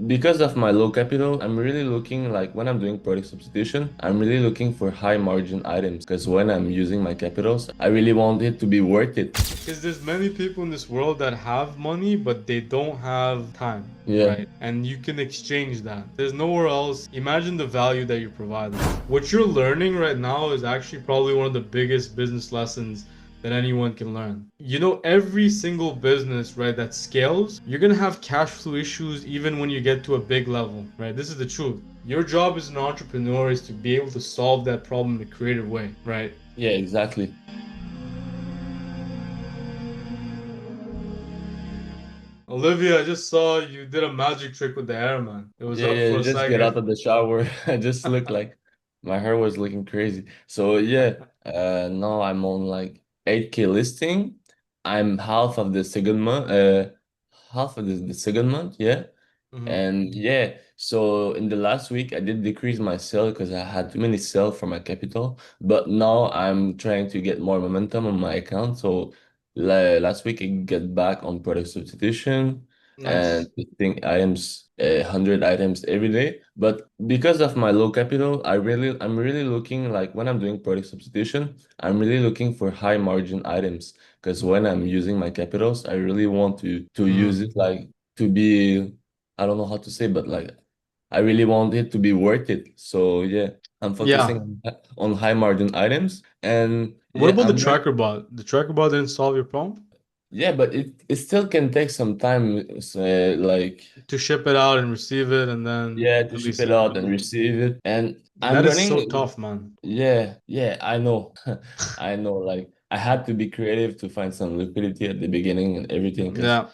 because of my low capital, I'm really looking like when I'm doing product substitution, I'm really looking for high margin items because when I'm using my capitals, I really want it to be worth it. Because there's many people in this world that have money, but they don't have time, Yeah, right? And you can exchange that. There's nowhere else. Imagine the value that you're providing. What you're learning right now is actually probably one of the biggest business lessons that anyone can learn. You know, every single business, right, that scales, you're gonna have cash flow issues even when you get to a big level, right? This is the truth. Your job as an entrepreneur is to be able to solve that problem in a creative way, right? yeah, exactly. Olivia, I just saw you did a magic trick with the hair, man. It was Yeah, up for yeah, a just get second. out of the shower. I just looked like my hair was looking crazy. So yeah, now I'm on like 8K listing. I'm half of the second month, half of the second month, yeah. Mhm. And yeah, so in the last week, I did decrease my sell because I had too many sell for my capital. But now I'm trying to get more momentum on my account. So last week, I get back on product substitution and Nice. listing items, 100 items every day. But because of my low capital, I'm really looking like when I'm doing product substitution, I'm really looking for high margin items because when I'm using my capitals, I really want to use Mm. it like to be. I don't know how to say, but like I really want it to be worth it. So yeah, I'm Yeah. focusing on high margin items, and What yeah, about the tracker bot? The tracker bot didn't solve your problem? yeah, but it still can take some time, like To ship it out and receive it and then yeah, to ship release it it. out and receive it. And I'm That is so running, tough, man. yeah, yeah, I know, I know. Like I had to be creative to find some liquidity at the beginning and everything, because Yeah.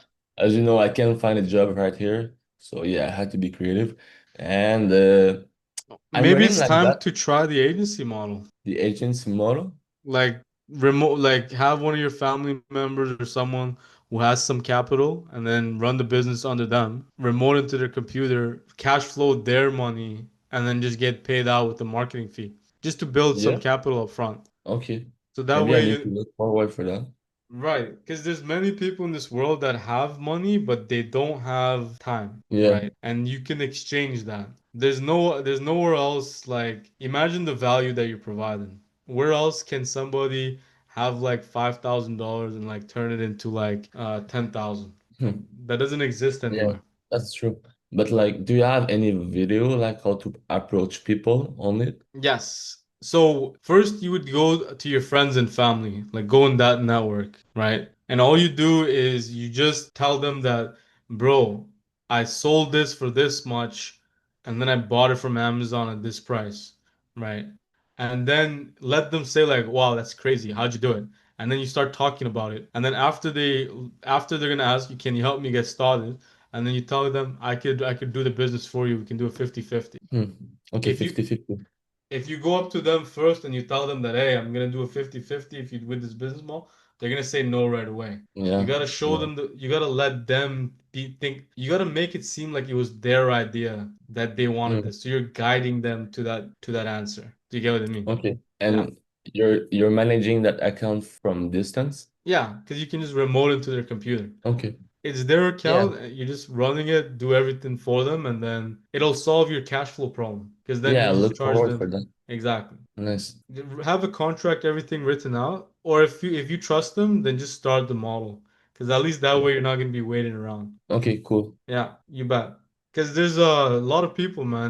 as you know, I can't find a job right here. So yeah, I had to be creative, and I'm Maybe running it's like time that. to try the agency model. The agency model? Like remote, like have one of your family members or someone who has some capital and then run the business under them, remote into their computer, cash flow their money, and then just get paid out with the marketing fee just to build some Yeah. capital up front. Okay. So that Maybe I way need to you, look forward for that. right, because there's many people in this world that have money, but they don't have time, Yeah. right? And you can exchange that. There's nowhere else like imagine the value that you're providing. Where else can somebody have like $5,000 and like turn it into like 10,000? Hmm. That doesn't exist Yeah, anywhere. that's true. But like, do you have any video like how to approach people on it? Yes. So first you would go to your friends and family, like go in that network, right? And all you do is you just tell them that, bro, I sold this for this much, and then I bought it from Amazon at this price, right? And then let them say like, wow, that's crazy. How'd you do it? And then you start talking about it. And then after they're gonna ask you, can you help me get started? And then you tell them, I could do the business for you. We can do a 50-50. Hmm. Okay, If you 50-50. if you go up to them first and you tell them that, hey, I'm gonna do a 50-50 if you with this business model, they're gonna say no right away. You Yeah. gotta show Yeah. them you gotta let them you gotta make it seem like it was their idea that they wanted Mm. this. So you're guiding them to that answer. Do you get what I mean? Okay. Yeah. And you're managing that account from distance? Yeah, because you can just remote into their computer. Okay. It's their Yeah. account, you're just running it, do everything for them, and then it'll solve your cash flow problem. Because then Yeah, you I just look charge forward for them. that. Exactly. Nice. Have a contract, everything written out, or if you trust them, then just start the model, because at least that way you're not gonna be waiting around. Okay, cool. Yeah, you bet. Because there's a lot of people, man.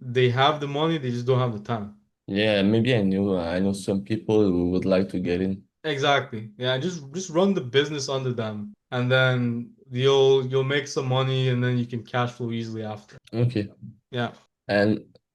They have the money, they just don't have the time. Yeah, maybe I know some people who would like to get in. Exactly. Yeah, just run the business under them, and then you'll make some money, and then you can cash flow easily after. Okay. Yeah. And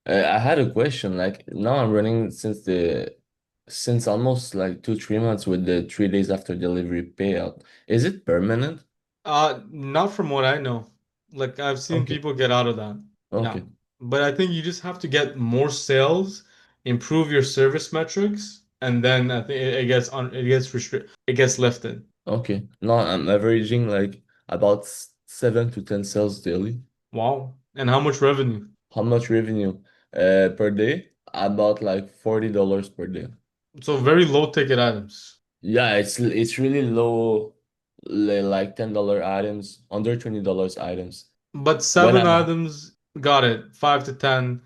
I had a question. Like now I'm running since almost like 2-3 months with the 3 days after delivery payout. Is it permanent? Not from what I know. Like I've seen Okay. people get out of that. Yeah. Okay. But I think you just have to get more sales, improve your service metrics, and then I think it gets lifted. Okay. Now I'm averaging like about 7 to 10 sales daily. Wow. And how much revenue? How much revenue per day? About like $40 per day. So very low ticket items. Yeah, it's really low, like $10 items, under $20 items. But When seven I'm items, got it. 5 to 10,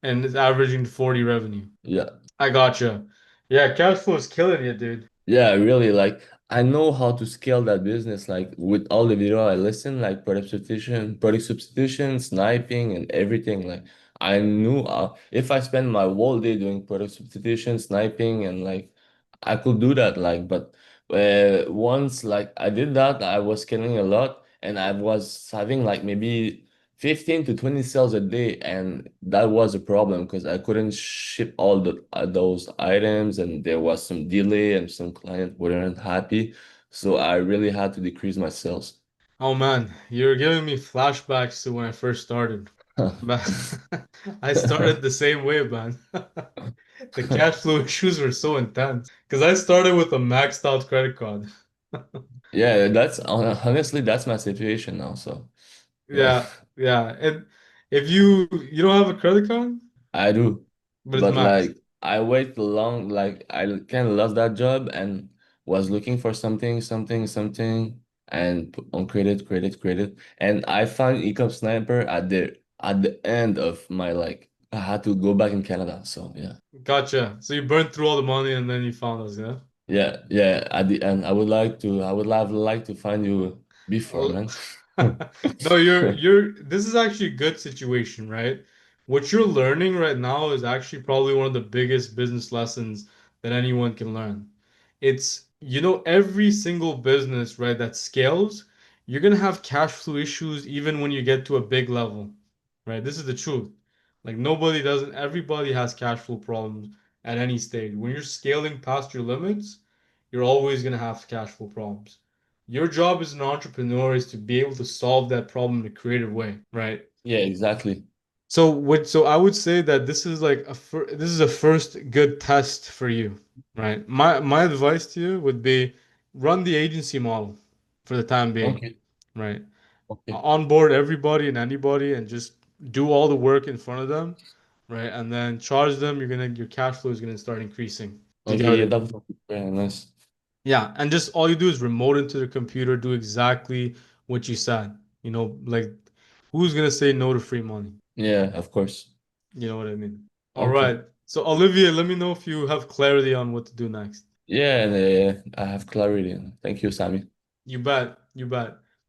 and it's averaging 40 revenue. yeah. I gotcha. Yeah, cash flow is killing you, dude. Yeah, really, like I know how to scale that business, like with all the video I listen, like product substitution, sniping, and everything. Like I knew if I spend my whole day doing product substitution, sniping, and like I could do that. Like, but once like I did that, I was scaling a lot, and I was having like maybe 15 to 20 sales a day, and that was a problem because I couldn't ship all those items, and there was some delay, and some clients weren't happy. So I really had to decrease my sales. Oh man, you're giving me flashbacks to when I first started. But I started the same way, man. The cash flow issues were so intense because I started with a maxed out credit card. Yeah, that's honestly that's my situation now. So yeah, Yeah, yeah. And if you don't have a credit card, I do. but it's But maxed. like I wait long, like I kind of lost that job and was looking for something, and on credit, and I found ecomsniper at the end of my like I had to go back in Canada. So yeah, Gotcha. So you burned through all the money and then you found us, yeah? yeah. At the end, I would have liked to find you before, Well, man. no, you're this is actually a good situation, right? What you're learning right now is actually probably one of the biggest business lessons that anyone can learn. It's, every single business, right, that scales, you're gonna have cash flow issues even when you get to a big level, right? This is the truth. Like everybody has cash flow problems at any stage. When you're scaling past your limits, you're always gonna have cash flow problems. Your job as an entrepreneur is to be able to solve that problem in a creative way, right? Yeah, exactly. So I would say that this is like this is a first good test for you, right? My advice to you would be run the agency model for the time being, Okay, right? okay, Onboard everybody and anybody and just do all the work in front of them, right? And then charge them. Your cash flow is gonna start increasing. Do you get okay. what I Yeah, mean? that was very nice. Yeah, and just all you do is remote into the computer, do exactly what you said. Like who's gonna say no to free money? Yeah, of course. You know what I mean? All Okay. right. So Olivier, let me know if you have clarity on what to do next. Yeah, and I have clarity. Thank you, Sammy. You bet. You bet.